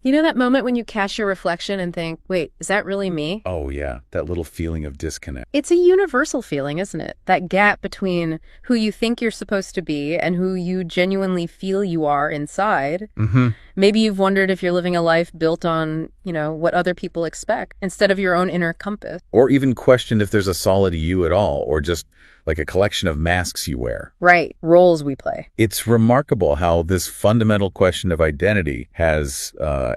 You know that moment when you catch your reflection and think, wait, is that really me? Oh, yeah, that little feeling of disconnect. It's a universal feeling, isn't it? That gap between who you think you're supposed to be and who you genuinely feel you are inside. Mm-hmm. Maybe you've wondered if you're living a life built on, what other people expect instead of your own inner compass. Or even questioned if there's a solid you at all, or just like a collection of masks you wear. Right, roles we play. It's remarkable how this fundamental question of identity has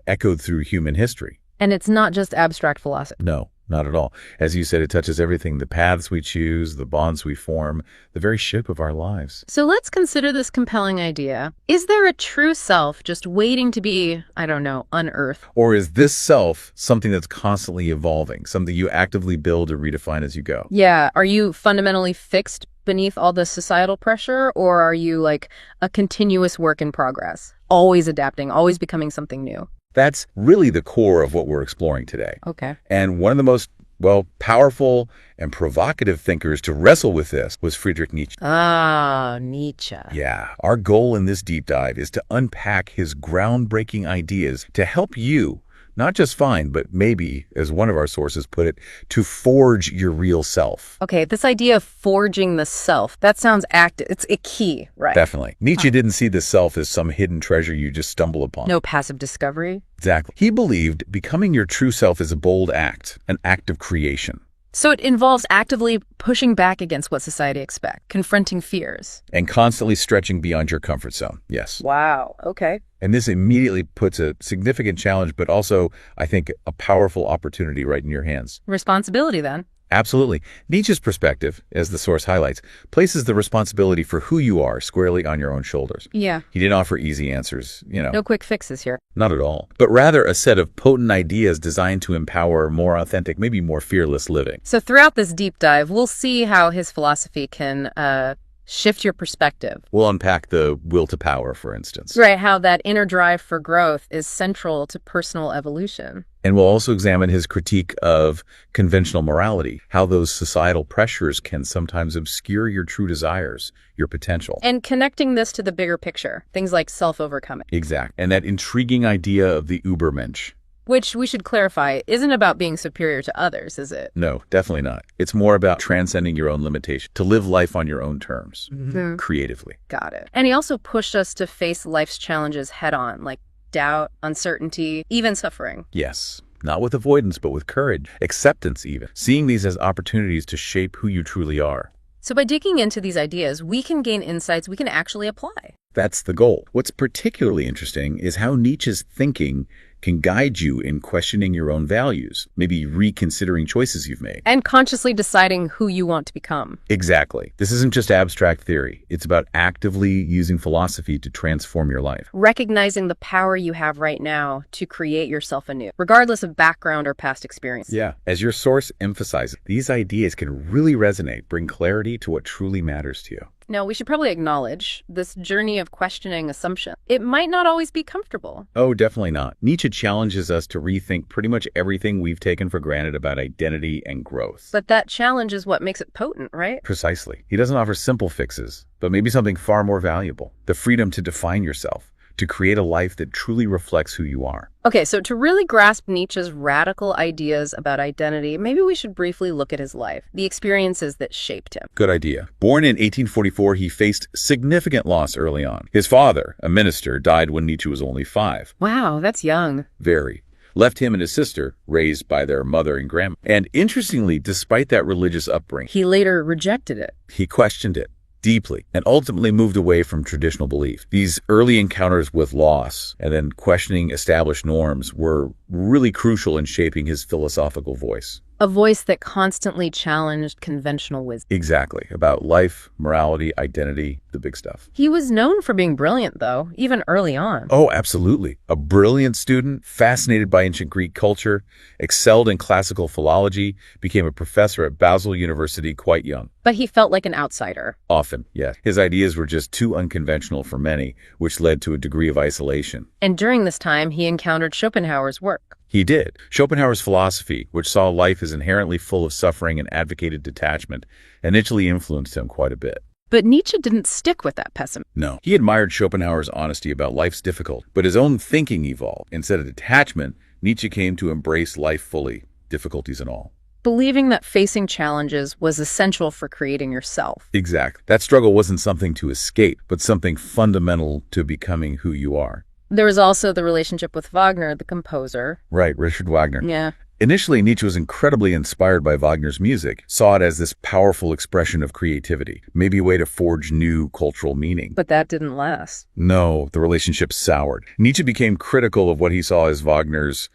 echoed through human history. And it's not just abstract philosophy. No, not at all. As you said, it touches everything: the paths we choose, the bonds we form, the very shape of our lives. So let's consider this compelling idea. Is there a true self just waiting to be, unearthed? Or is this self something that's constantly evolving, something you actively build or redefine as you go? Yeah, are you fundamentally fixed beneath all the societal pressure, or are you like a continuous work in progress, always adapting, always becoming something new? That's really the core of what we're exploring today. Okay. And one of the most, powerful and provocative thinkers to wrestle with this was Friedrich Nietzsche. Ah, Nietzsche. Yeah, our goal in this deep dive is to unpack his groundbreaking ideas to help you not just find, but maybe, as one of our sources put it, to forge your real self. Okay, this idea of forging the self, that sounds active. It's a key, right? Definitely. Nietzsche didn't see the self as some hidden treasure you just stumble upon. No passive discovery. Exactly. He believed becoming your true self is a bold act, an act of creation. So it involves actively pushing back against what society expects, confronting fears. And constantly stretching beyond your comfort zone. Yes. Wow, okay. And this immediately puts a significant challenge, but also, I think, a powerful opportunity right in your hands. Responsibility, then. Absolutely. Nietzsche's perspective, as the source highlights, places the responsibility for who you are squarely on your own shoulders. Yeah. He didn't offer easy answers, No quick fixes here. Not at all. But rather a set of potent ideas designed to empower more authentic, maybe more fearless living. So throughout this deep dive, we'll see how his philosophy can shift your perspective. We'll unpack the will to power, for instance. Right, how that inner drive for growth is central to personal evolution. And we'll also examine his critique of conventional morality, how those societal pressures can sometimes obscure your true desires, your potential. And connecting this to the bigger picture, things like self-overcoming. Exact. And that intriguing idea of the Übermensch. Which, we should clarify, isn't about being superior to others, is it? No, definitely not. It's more about transcending your own limitation, to live life on your own terms, creatively. Got it. And he also pushed us to face life's challenges head-on, like doubt, uncertainty, even suffering. Yes. Not with avoidance, but with courage, acceptance even, seeing these as opportunities to shape who you truly are. So by digging into these ideas, we can gain insights we can actually apply. That's the goal. What's particularly interesting is how Nietzsche's thinking can guide you in questioning your own values, maybe reconsidering choices you've made. And consciously deciding who you want to become. Exactly. This isn't just abstract theory. It's about actively using philosophy to transform your life. Recognizing the power you have right now to create yourself anew, regardless of background or past experience. Yeah. As your source emphasizes, these ideas can really resonate, bring clarity to what truly matters to you. Now, we should probably acknowledge this journey of questioning assumption. It might not always be comfortable. Oh, definitely not. Nietzsche challenges us to rethink pretty much everything we've taken for granted about identity and growth. But that challenge is what makes it potent, right? Precisely. He doesn't offer simple fixes, but maybe something far more valuable: the freedom to define yourself, to create a life that truly reflects who you are. Okay, so to really grasp Nietzsche's radical ideas about identity, maybe we should briefly look at his life, the experiences that shaped him. Good idea. Born in 1844, he faced significant loss early on. His father, a minister, died when Nietzsche was only 5. Wow, that's young. Very. Left him and his sister, raised by their mother and grandma. And interestingly, despite that religious upbringing, He later rejected it. he questioned it deeply and ultimately moved away from traditional belief. These early encounters with loss and then questioning established norms were really crucial in shaping his philosophical voice. A voice that constantly challenged conventional wisdom. Exactly. About life, morality, identity, the big stuff. He was known for being brilliant, though, even early on. Oh, absolutely. A brilliant student, fascinated by ancient Greek culture, excelled in classical philology, became a professor at Basel University quite young. But he felt like an outsider. Often, yes. His ideas were just too unconventional for many, which led to a degree of isolation. And during this time, he encountered Schopenhauer's work. He did. Schopenhauer's philosophy, which saw life as inherently full of suffering and advocated detachment, initially influenced him quite a bit. But Nietzsche didn't stick with that pessimism. No. He admired Schopenhauer's honesty about life's difficult, but his own thinking evolved. Instead of detachment, Nietzsche came to embrace life fully, difficulties and all. Believing that facing challenges was essential for creating yourself. Exactly. That struggle wasn't something to escape, but something fundamental to becoming who you are. There was also the relationship with Wagner, the composer. Right, Richard Wagner. Yeah. Initially, Nietzsche was incredibly inspired by Wagner's music, saw it as this powerful expression of creativity, maybe a way to forge new cultural meaning. But that didn't last. No, the relationship soured. Nietzsche became critical of what he saw as Wagner's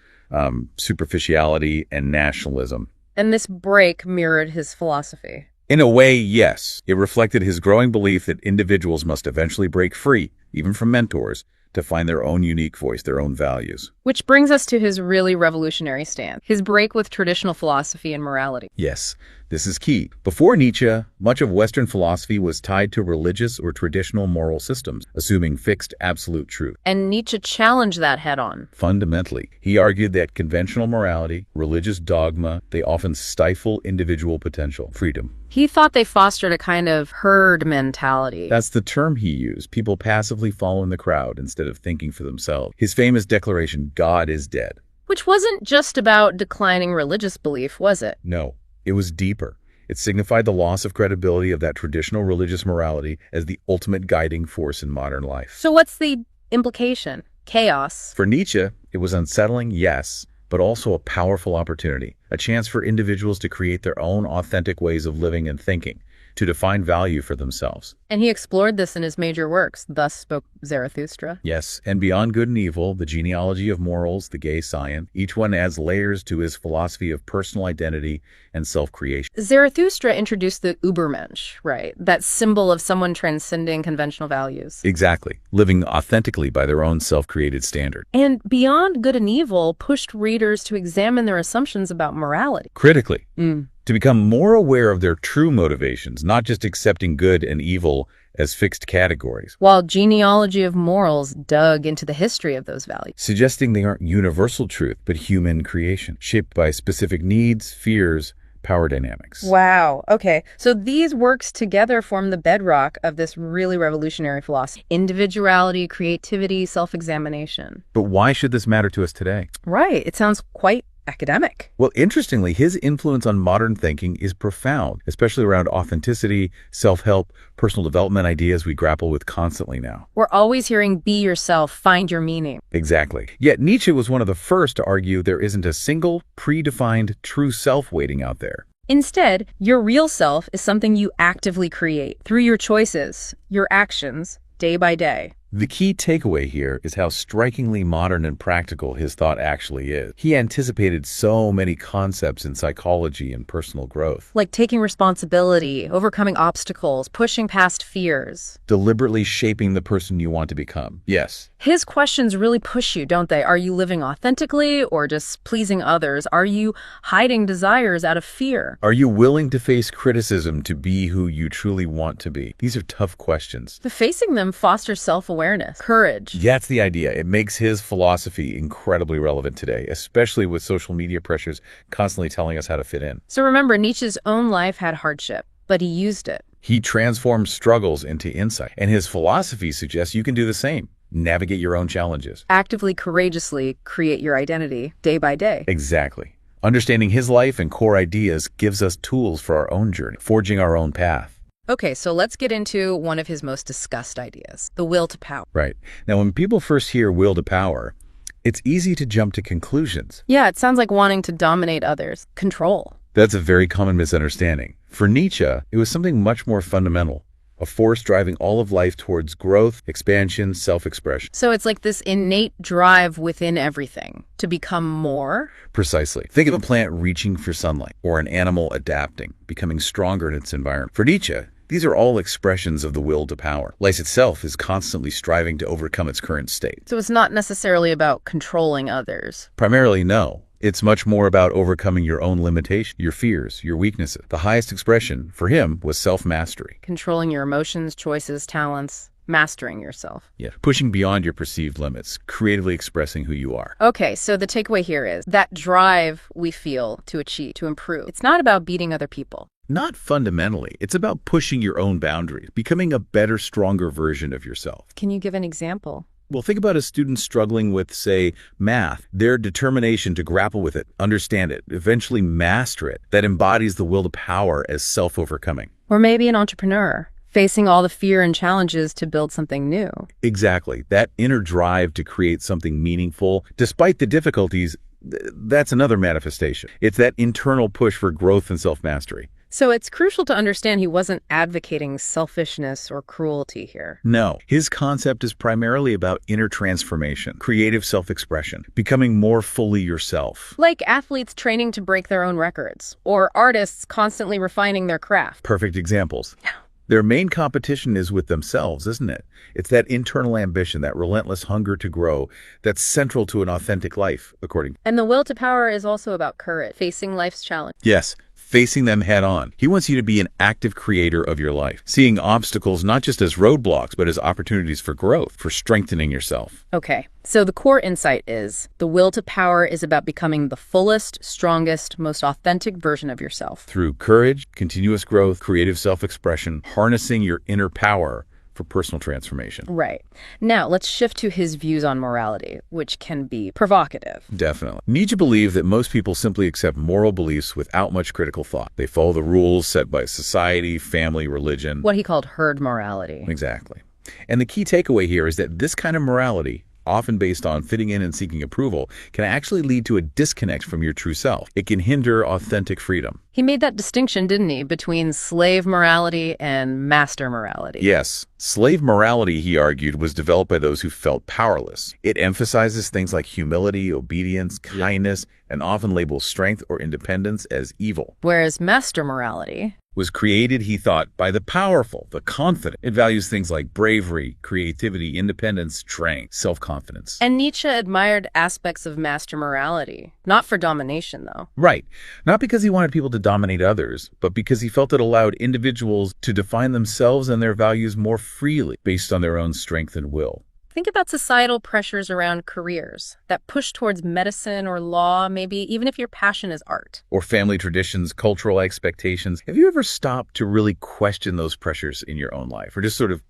superficiality and nationalism. And this break mirrored his philosophy. In a way, yes. It reflected his growing belief that individuals must eventually break free, even from mentors, to find their own unique voice, their own values. Which brings us to his really revolutionary stance, his break with traditional philosophy and morality. Yes, this is key. Before Nietzsche, much of Western philosophy was tied to religious or traditional moral systems, assuming fixed absolute truth. And Nietzsche challenged that head-on. Fundamentally, he argued that conventional morality, religious dogma, they often stifle individual potential, freedom. He thought they fostered a kind of herd mentality. That's the term he used. People passively follow in the crowd instead of thinking for themselves. His famous declaration, God is dead. Which wasn't just about declining religious belief, was it? No, it was deeper. It signified the loss of credibility of that traditional religious morality as the ultimate guiding force in modern life. So what's the implication? Chaos. For Nietzsche, it was unsettling, yes, but also a powerful opportunity, a chance for individuals to create their own authentic ways of living and thinking, to define value for themselves. And he explored this in his major works. Thus spoke Zarathustra. Yes, and Beyond Good and Evil, The Genealogy of Morals, The Gay Scion, each one adds layers to his philosophy of personal identity and self-creation. Zarathustra introduced the Übermensch, right? That symbol of someone transcending conventional values. Exactly, living authentically by their own self-created standard. And Beyond Good and Evil pushed readers to examine their assumptions about morality. Critically. To become more aware of their true motivations, not just accepting good and evil as fixed categories. While Genealogy of Morals dug into the history of those values. Suggesting they aren't universal truth, but human creation, shaped by specific needs, fears, power dynamics. Wow. Okay. So these works together form the bedrock of this really revolutionary philosophy. Individuality, creativity, self-examination. But why should this matter to us today? Right. It sounds quite academic. Well, interestingly, his influence on modern thinking is profound, especially around authenticity, self-help, personal development ideas we grapple with constantly now. We're always hearing, be yourself, find your meaning. Exactly. Yet Nietzsche was one of the first to argue there isn't a single, predefined, true self waiting out there. Instead, your real self is something you actively create through your choices, your actions, day by day. The key takeaway here is how strikingly modern and practical his thought actually is. He anticipated so many concepts in psychology and personal growth. Like taking responsibility, overcoming obstacles, pushing past fears. Deliberately shaping the person you want to become. Yes. His questions really push you, don't they? Are you living authentically or just pleasing others? Are you hiding desires out of fear? Are you willing to face criticism to be who you truly want to be? These are tough questions. But facing them fosters self-awareness, courage. That's the idea. It makes his philosophy incredibly relevant today, especially with social media pressures constantly telling us how to fit in. So remember, Nietzsche's own life had hardship, but he used it. He transformed struggles into insight, and his philosophy suggests you can do the same. Navigate your own challenges. Actively, courageously create your identity day by day. Exactly. Understanding his life and core ideas gives us tools for our own journey, forging our own path. Okay, so let's get into one of his most discussed ideas, the will to power. Right. Now, when people first hear will to power, it's easy to jump to conclusions. Yeah, it sounds like wanting to dominate others, control. That's a very common misunderstanding. For Nietzsche, it was something much more fundamental, a force driving all of life towards growth, expansion, self-expression. So it's like this innate drive within everything to become more? Precisely. Think of a plant reaching for sunlight, or an animal adapting, becoming stronger in its environment. For Nietzsche, these are all expressions of the will to power. Life itself is constantly striving to overcome its current state. So it's not necessarily about controlling others. Primarily, no. It's much more about overcoming your own limitations, your fears, your weaknesses. The highest expression, for him, was self-mastery. Controlling your emotions, choices, talents, mastering yourself. Yeah, pushing beyond your perceived limits, creatively expressing who you are. Okay, so the takeaway here is that drive we feel to achieve, to improve. It's not about beating other people. Not fundamentally. It's about pushing your own boundaries, becoming a better, stronger version of yourself. Can you give an example? Well, think about a student struggling with, say, math. Their determination to grapple with it, understand it, eventually master it, that embodies the will to power as self-overcoming. Or maybe an entrepreneur, facing all the fear and challenges to build something new. Exactly. That inner drive to create something meaningful, despite the difficulties, that's another manifestation. It's that internal push for growth and self-mastery. So it's crucial to understand he wasn't advocating selfishness or cruelty here. No, his concept is primarily about inner transformation, creative self-expression, becoming more fully yourself. Like athletes training to break their own records, or artists constantly refining their craft. Perfect examples. Yeah. Their main competition is with themselves, isn't it? It's that internal ambition, that relentless hunger to grow, that's central to an authentic life, according. And the will to power is also about courage, facing life's challenge. Yes. Facing them head on. He wants you to be an active creator of your life, seeing obstacles not just as roadblocks, but as opportunities for growth, for strengthening yourself. Okay, so the core insight is the will to power is about becoming the fullest, strongest, most authentic version of yourself. Through courage, continuous growth, creative self-expression, harnessing your inner power for personal transformation. Right. Now, let's shift to his views on morality, which can be provocative. Definitely. Nietzsche believed that most people simply accept moral beliefs without much critical thought. They follow the rules set by society, family, religion. What he called herd morality. Exactly. And the key takeaway here is that this kind of morality, often based on fitting in and seeking approval, can actually lead to a disconnect from your true self. It can hinder authentic freedom. He made that distinction, didn't he, between slave morality and master morality? Yes. Slave morality, he argued, was developed by those who felt powerless. It emphasizes things like humility, obedience, kindness, and often labels strength or independence as evil. Whereas master morality was created, he thought, by the powerful, the confident. It values things like bravery, creativity, independence, strength, self-confidence. And Nietzsche admired aspects of master morality, not for domination, though. Right. Not because he wanted people to dominate others, but because he felt it allowed individuals to define themselves and their values more freely based on their own strength and will. Think about societal pressures around careers that push towards medicine or law, maybe even if your passion is art. Or family traditions, cultural expectations. Have you ever stopped to really question those pressures in your own life or just sort of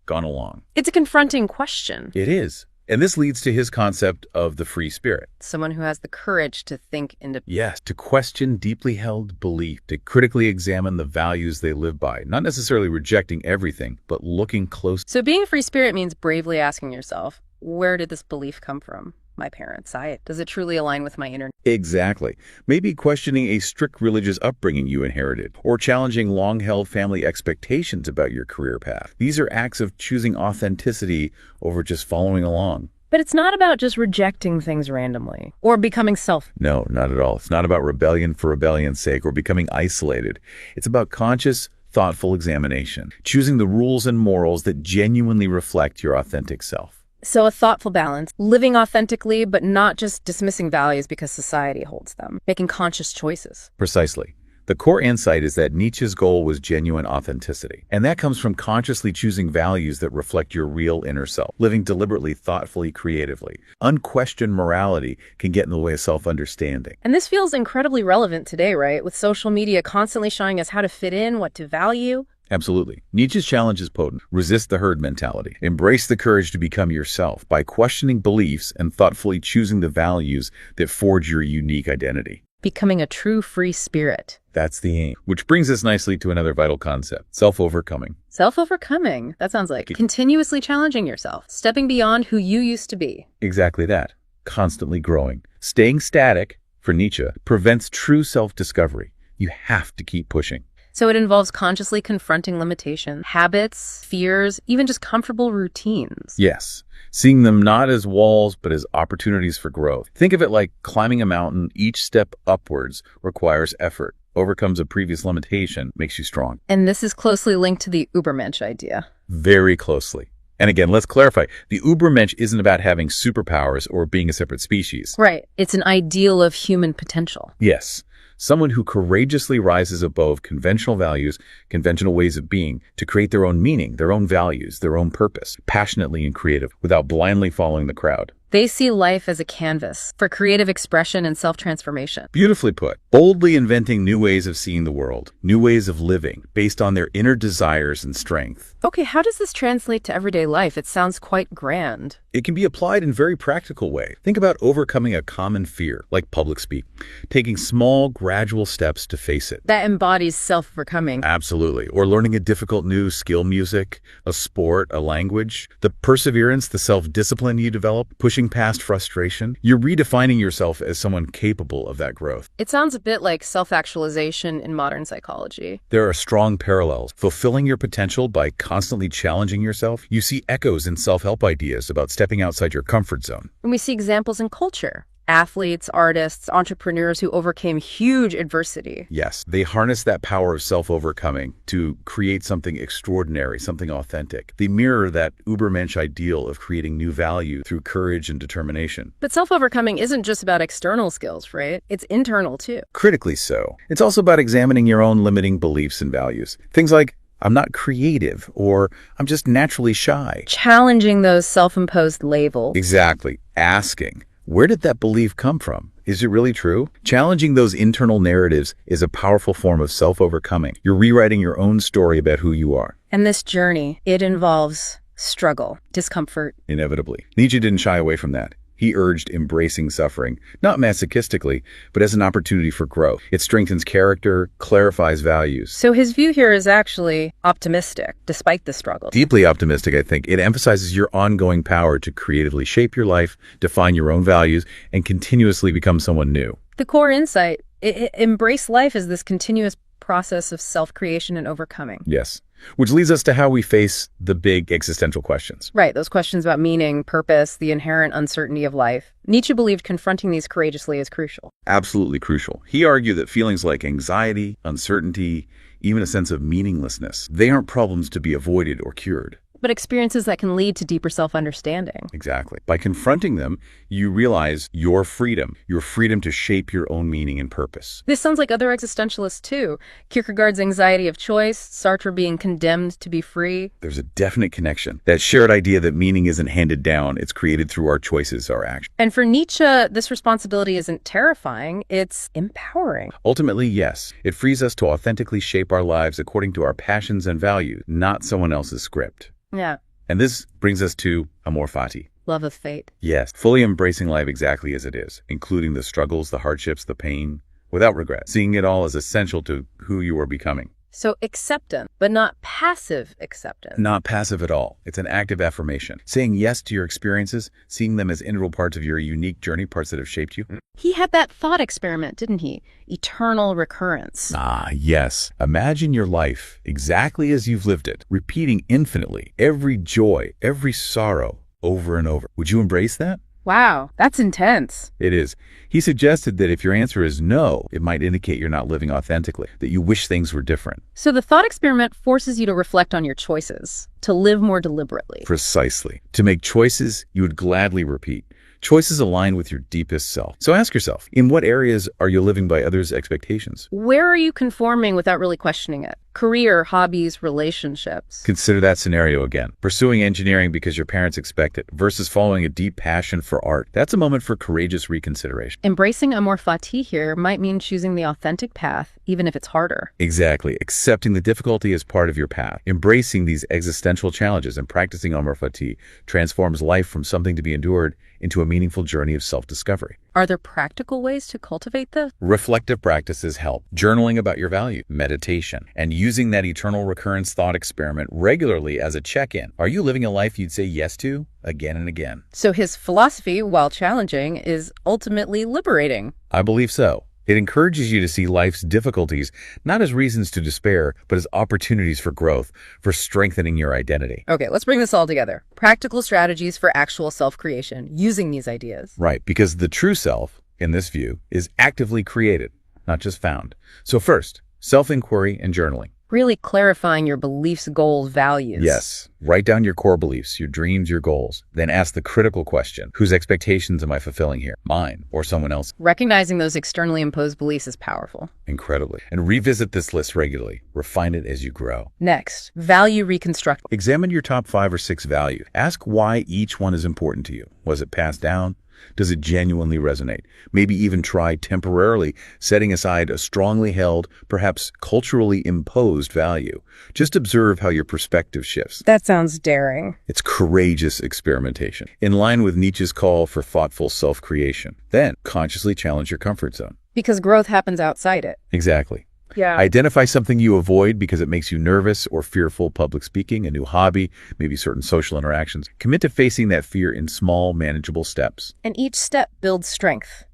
gone along? It's a confronting question. It is. And this leads to his concept of the free spirit. Someone who has the courage to think independently. Yes, to question deeply held belief, to critically examine the values they live by, not necessarily rejecting everything, but looking close. So being a free spirit means bravely asking yourself, where did this belief come from? My parents' side. Does it truly align with my inner? Exactly. Maybe questioning a strict religious upbringing you inherited, or challenging long-held family expectations about your career path. These are acts of choosing authenticity over just following along. But it's not about just rejecting things randomly or becoming self. No, not at all. It's not about rebellion for rebellion's sake or becoming isolated. It's about conscious, thoughtful examination, choosing the rules and morals that genuinely reflect your authentic self. So a thoughtful balance, living authentically, but not just dismissing values because society holds them, making conscious choices. Precisely. The core insight is that Nietzsche's goal was genuine authenticity. And that comes from consciously choosing values that reflect your real inner self, living deliberately, thoughtfully, creatively. Unquestioned morality can get in the way of self-understanding. And this feels incredibly relevant today, right? With social media constantly showing us how to fit in, what to value. Absolutely. Nietzsche's challenge is potent. Resist the herd mentality. Embrace the courage to become yourself by questioning beliefs and thoughtfully choosing the values that forge your unique identity. Becoming a true free spirit. That's the aim. Which brings us nicely to another vital concept, self-overcoming. Self-overcoming. That sounds like continuously challenging yourself, stepping beyond who you used to be. Exactly that. Constantly growing. Staying static, for Nietzsche, prevents true self-discovery. You have to keep pushing. So it involves consciously confronting limitations, habits, fears, even just comfortable routines. Yes. Seeing them not as walls, but as opportunities for growth. Think of it like climbing a mountain. Each step upwards requires effort, overcomes a previous limitation, makes you strong. And this is closely linked to the Übermensch idea. Very closely. And again, let's clarify. The Übermensch isn't about having superpowers or being a separate species. Right. It's an ideal of human potential. Yes. Someone who courageously rises above conventional values, conventional ways of being, to create their own meaning, their own values, their own purpose, passionately and creative, without blindly following the crowd. They see life as a canvas for creative expression and self-transformation. Beautifully put. Boldly inventing new ways of seeing the world, new ways of living, based on their inner desires and strength. Okay, how does this translate to everyday life? It sounds quite grand. It can be applied in very practical way. Think about overcoming a common fear, like public speaking, taking small, gradual steps to face it. That embodies self-overcoming. Absolutely. Or learning a difficult new skill, music, a sport, a language. The perseverance, the self-discipline you develop, pushing past frustration. You're redefining yourself as someone capable of that growth. It sounds a bit like self-actualization in modern psychology. There are strong parallels. Fulfilling your potential by constantly challenging yourself. You see echoes in self-help ideas about stepping outside your comfort zone. And we see examples in culture. Athletes, artists, entrepreneurs who overcame huge adversity. Yes, they harness that power of self-overcoming to create something extraordinary, something authentic. They mirror that Übermensch ideal of creating new value through courage and determination. But self-overcoming isn't just about external skills, right? It's internal too. Critically so. It's also about examining your own limiting beliefs and values. Things like, I'm not creative, or I'm just naturally shy. Challenging those self-imposed labels. Exactly. Asking, where did that belief come from? Is it really true? Challenging those internal narratives is a powerful form of self-overcoming. You're rewriting your own story about who you are. And this journey, it involves struggle, discomfort. Inevitably. Nietzsche didn't shy away from that. He urged embracing suffering, not masochistically, but as an opportunity for growth. It strengthens character, clarifies values. So his view here is actually optimistic, despite the struggle. Deeply optimistic, I think. It emphasizes your ongoing power to creatively shape your life, define your own values, and continuously become someone new. The core insight, embrace life as this continuous process of self-creation and overcoming. Yes. Which leads us to how we face the big existential questions. Right, those questions about meaning, purpose, the inherent uncertainty of life. Nietzsche believed confronting these courageously is crucial. Absolutely crucial. He argued that feelings like anxiety, uncertainty, even a sense of meaninglessness, they aren't problems to be avoided or cured. But experiences that can lead to deeper self-understanding. Exactly. By confronting them, you realize your freedom to shape your own meaning and purpose. This sounds like other existentialists too. Kierkegaard's anxiety of choice, Sartre being condemned to be free. There's a definite connection. That shared idea that meaning isn't handed down, it's created through our choices, our actions. And for Nietzsche, this responsibility isn't terrifying, it's empowering. Ultimately, yes. It frees us to authentically shape our lives according to our passions and values, not someone else's script. Yeah. And this brings us to Amor, Fati. Love of fate. Yes, fully embracing life exactly as it is, including the struggles, the hardships, the pain, without regret, seeing it all as essential to who you are becoming. So acceptance, but not passive acceptance. Not passive at all. It's an active affirmation. Saying yes to your experiences, seeing them as integral parts of your unique journey, parts that have shaped you. He had that thought experiment, didn't he? Eternal recurrence. Ah, yes. Imagine your life exactly as you've lived it, repeating infinitely every joy, every sorrow, over and over. Would you embrace that? Wow, that's intense. It is. He suggested that if your answer is no, it might indicate you're not living authentically, that you wish things were different. So the thought experiment forces you to reflect on your choices, to live more deliberately. Precisely. To make choices you would gladly repeat. Choices align with your deepest self. So ask yourself, in what areas are you living by others' expectations? Where are you conforming without really questioning it? Career, hobbies, relationships. Consider that scenario again. Pursuing engineering because your parents expect it versus following a deep passion for art. That's a moment for courageous reconsideration. Embracing Amor Fati here might mean choosing the authentic path, even if it's harder. Exactly. Accepting the difficulty as part of your path. Embracing these existential challenges and practicing Amor Fati transforms life from something to be endured into a meaningful journey of self-discovery. Are there practical ways to cultivate this? Reflective practices help. Journaling about your value, meditation, and using that eternal recurrence thought experiment regularly as a check-in. Are you living a life you'd say yes to again and again? So his philosophy, while challenging, is ultimately liberating. I believe so. It encourages you to see life's difficulties not as reasons to despair, but as opportunities for growth, for strengthening your identity. Okay, let's bring this all together. Practical strategies for actual self-creation using these ideas. Right, because the true self, in this view, is actively created, not just found. So first, self-inquiry and journaling. Really clarifying your beliefs, goals, values. Yes. Write down your core beliefs, your dreams, your goals. Then ask the critical question, whose expectations am I fulfilling here? Mine or someone else? Recognizing those externally imposed beliefs is powerful. Incredibly. And revisit this list regularly. Refine it as you grow. Next, value reconstruct. Examine your top 5 or 6 values. Ask why each one is important to you. Was it passed down? Does it genuinely resonate? Maybe even try temporarily setting aside a strongly held, perhaps culturally imposed value. Just observe how your perspective shifts. That sounds daring. It's courageous experimentation, in line with Nietzsche's call for thoughtful self-creation. Then, consciously challenge your comfort zone. Because growth happens outside it. Exactly. Yeah. Identify something you avoid because it makes you nervous or fearful: public speaking, a new hobby, maybe certain social interactions. Commit to facing that fear in small, manageable steps. And each step builds strength,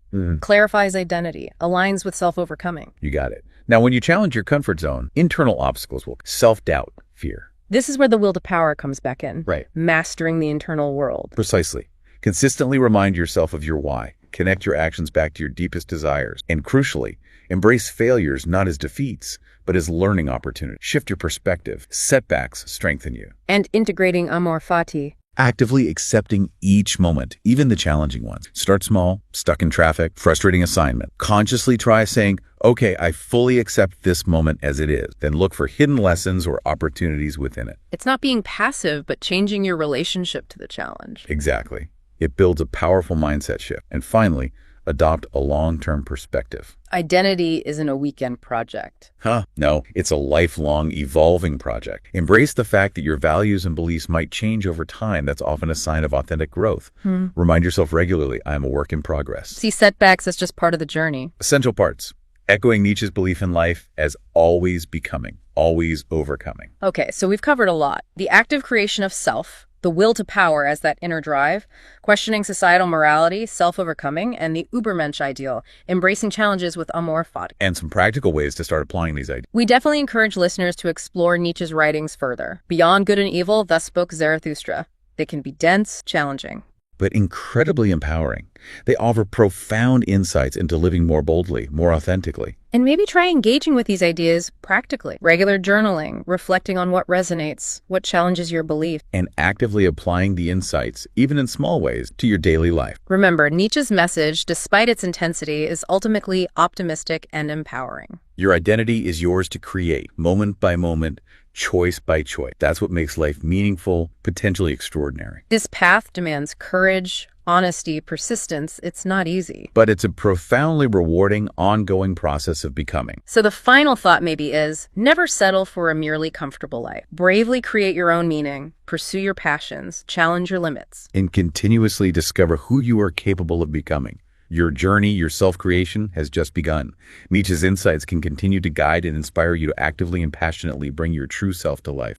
clarifies identity, aligns with self-overcoming. You got it. Now, when you challenge your comfort zone, internal obstacles will self-doubt, fear. This is where the will to power comes back in. Right. Mastering the internal world. Precisely. Consistently remind yourself of your why. Connect your actions back to your deepest desires. And crucially, embrace failures not as defeats, but as learning opportunities. Shift your perspective. Setbacks strengthen you. And integrating Amor, Fati. Actively accepting each moment, even the challenging ones. Start small, stuck in traffic, frustrating assignment. Consciously try saying, okay, I fully accept this moment as it is. Then look for hidden lessons or opportunities within it. It's not being passive, but changing your relationship to the challenge. Exactly. It builds a powerful mindset shift. And finally, adopt a long-term perspective. Identity isn't a weekend project. No, it's a lifelong, evolving project. Embrace the fact that your values and beliefs might change over time. That's often a sign of authentic growth. Remind yourself regularly, I am a work in progress. See setbacks as just part of the journey. Essential parts. Echoing Nietzsche's belief in life as always becoming, always overcoming. Okay, so we've covered a lot. The active creation of self, the will to power as that inner drive, questioning societal morality, self-overcoming, and the Übermensch ideal, embracing challenges with Amor, Fati. And some practical ways to start applying these ideas. We definitely encourage listeners to explore Nietzsche's writings further. Beyond Good and Evil, Thus Spoke Zarathustra. They can be dense, challenging, but incredibly empowering. They offer profound insights into living more boldly, more authentically. And maybe try engaging with these ideas practically. Regular journaling, reflecting on what resonates, what challenges your belief. And actively applying the insights, even in small ways, to your daily life. Remember, Nietzsche's message, despite its intensity, is ultimately optimistic and empowering. Your identity is yours to create, moment by moment, choice by choice. That's what makes life meaningful, potentially extraordinary. This path demands courage, honesty, persistence. It's not easy. But it's a profoundly rewarding, ongoing process of becoming. So the final thought maybe is, never settle for a merely comfortable life. Bravely create your own meaning, pursue your passions, challenge your limits. And continuously discover who you are capable of becoming. Your journey, your self-creation has just begun. Nietzsche's insights can continue to guide and inspire you to actively and passionately bring your true self to life.